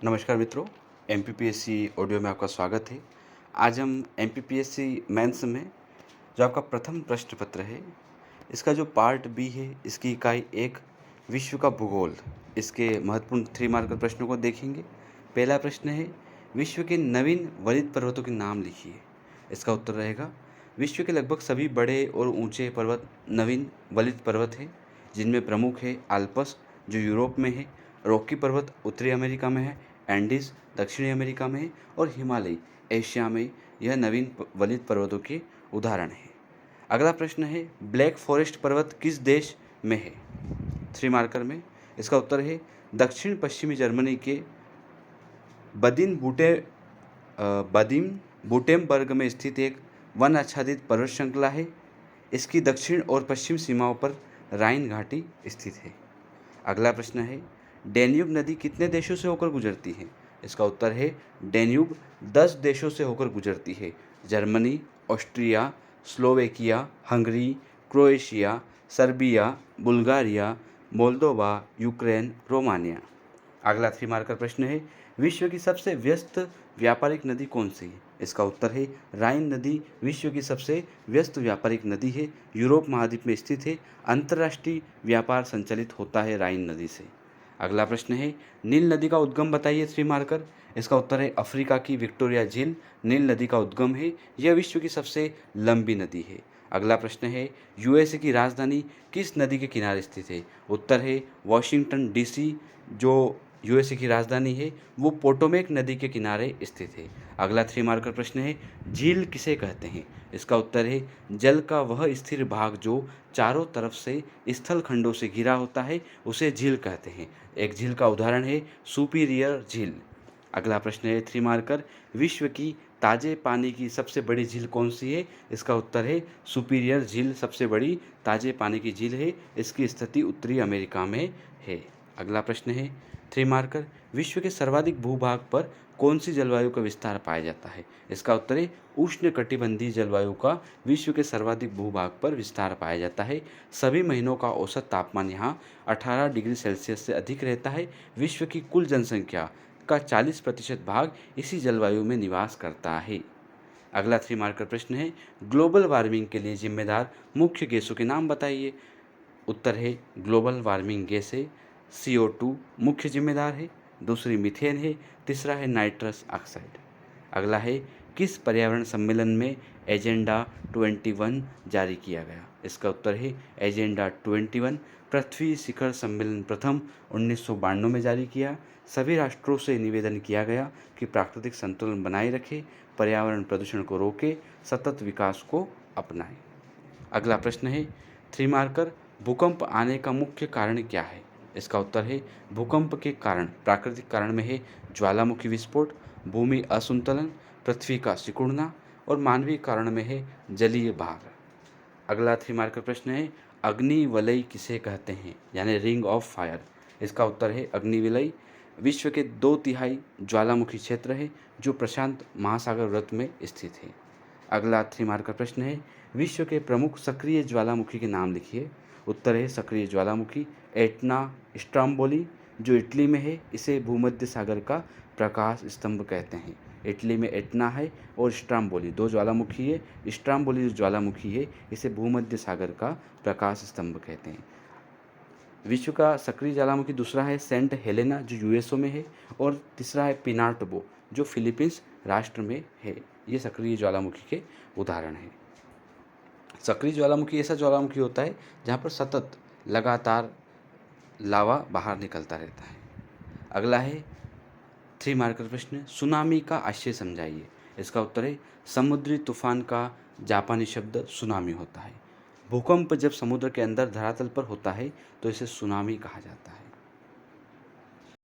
नमस्कार मित्रों, MPPSC audio में आपका स्वागत है। आज हम एमपीपीएससी मेंस में जो आपका प्रथम प्रश्न पत्र है, इसका जो पार्ट बी है, इसकी इकाई 1 विश्व का भूगोल, इसके महत्वपूर्ण 3 मार्कर प्रश्नों को देखेंगे। पहला प्रश्न है, विश्व के नवीन वलित पर्वतों के नाम लिखिए। इसका उत्तर रहेगा, विश्व के लगभग सभी बड़े और ऊंचे पर्वत नवीन वलित पर्वत हैं, जिनमें प्रमुख है आल्प्स जो यूरोप में है, रॉकी पर्वत उत्तरी अमेरिका में है, एंडीज दक्षिणी अमेरिका में है और हिमालय एशिया में। यह नवीन वलित पर्वतों के उदाहरण है। अगला प्रश्न है, ब्लैक फॉरेस्ट पर्वत किस देश में है? 3 मार्कर में। इसका उत्तर है, दक्षिण पश्चिमी जर्मनी के बदिन बुटेमबर्ग में स्थित एक वन आच्छादित पर्वत श्रृंखला है। इसकी दक्षिण और पश्चिम सीमाओं पर राइन घाटी स्थित है। अगला प्रश्न है, डेन्यूब नदी कितने देशों से होकर गुजरती है? इसका उत्तर है, डेन्यूब 10 देशों से होकर गुजरती है। Germany, Austria, Slovakia, Hungary, Croatia, Serbia, Bulgaria, Moldova, Ukraine, Romania. अगला 3 मार्कर प्रश्न है, विश्व की सबसे व्यस्त व्यापारिक नदी कौन सी है? इसका उत्तर है, राइन नदी विश्व की सबसे व्यस्त व्यापारिक नदी है। यूरोप महाद्वीप में स्थित है। अंतर्राष्ट्रीय व्यापार संचालित होता है राइन नदी से। अगला प्रश्न है, नील नदी का उद्गम बताइए। 3 मार्कर। इसका उत्तर है, अफ्रीका की विक्टोरिया झील नील नदी का उद्गम है। यह विश्व की सबसे लंबी नदी है। अगला प्रश्न है, यूएसए की राजधानी किस नदी के किनारे स्थित है? उत्तर है, वाशिंगटन डीसी जो यूएसए की राजधानी है वो पोटोमेक नदी के किनारे स्थित है। अगला 3 मार्कर प्रश्न है, झील किसे कहते हैं? इसका उत्तर है, जल का वह स्थिर भाग जो चारों तरफ से स्थल खंडों से घिरा होता है उसे झील कहते हैं। एक झील का उदाहरण है सुपीरियर झील। अगला प्रश्न है 3 मार्कर, विश्व की ताजे पानी की सबसे बड़ी झील कौन सी है? इसका उत्तर है, सुपीरियर झील सबसे बड़ी ताजे पानी की झील है। इसकी स्थिति उत्तरी अमेरिका में है। अगला प्रश्न है 3 मार्कर, विश्व के सर्वाधिक भूभाग पर कौन सी जलवायु का विस्तार पाया जाता है? इसका उत्तर है, उष्णकटिबंधीय जलवायु का विश्व के सर्वाधिक भूभाग पर विस्तार पाया जाता है। सभी महीनों का औसत तापमान यहाँ 18 डिग्री सेल्सियस से अधिक रहता है। विश्व की कुल जनसंख्या का 40% भाग इसी जलवायु में निवास करता है। अगला 3 मार्कर प्रश्न है, ग्लोबल वार्मिंग के लिए जिम्मेदार मुख्य गैसों के नाम बताइए। उत्तर है, ग्लोबल वार्मिंग गैस है CO2 मुख्य जिम्मेदार है, दूसरी मीथेन है, तीसरा है नाइट्रस ऑक्साइड। अगला है, किस पर्यावरण सम्मेलन में एजेंडा 21 जारी किया गया? इसका उत्तर है, एजेंडा 21 पृथ्वी शिखर सम्मेलन प्रथम 1992 में जारी किया। सभी राष्ट्रों से निवेदन किया गया कि प्राकृतिक संतुलन बनाए रखें, पर्यावरण प्रदूषण को रोकें, सतत विकास को अपनाएं। अगला प्रश्न है 3 मार्कर, भूकंप आने का मुख्य कारण क्या है? इसका उत्तर है, भूकंप के कारण प्राकृतिक कारण में है ज्वालामुखी विस्फोट, भूमि असंतुलन, पृथ्वी का सिकुड़ना और मानवीय कारण में है जलीय भार। अगला 3 मार्कर प्रश्न है, अग्निवलय किसे कहते हैं? यानी रिंग ऑफ फायर। इसका उत्तर है, अग्निवलय विश्व के 2/3 ज्वालामुखी क्षेत्र है जो प्रशांत महासागर वृत्त में स्थित है। अगला 3 मार्कर प्रश्न है, विश्व के प्रमुख सक्रिय ज्वालामुखी के नाम लिखिए। उत्तर है, सक्रिय ज्वालामुखी एटना स्ट्राम्बोली जो इटली में है। इसे भूमध्य सागर का प्रकाश स्तंभ कहते हैं। इटली में एटना है और स्ट्राम्बोली 2 ज्वालामुखी है। स्ट्राम्बोली जो ज्वालामुखी है इसे भूमध्य सागर का प्रकाश स्तंभ कहते हैं। विश्व का सक्रिय ज्वालामुखी दूसरा है सेंट हेलेना जो यूएसओ में है और तीसरा है पिनाटबो जो फिलीपींस राष्ट्र में है। ये सक्रिय ज्वालामुखी के उदाहरण हैं। सक्रिय ज्वालामुखी ऐसा ज्वालामुखी होता है जहाँ पर सतत लगातार लावा बाहर निकलता रहता है। अगला है 3 मार्कर प्रश्न, सुनामी का आशय समझाइए। इसका उत्तर है, समुद्री तूफान का जापानी शब्द सुनामी होता है। भूकंप जब समुद्र के अंदर धरातल पर होता है तो इसे सुनामी कहा जाता है।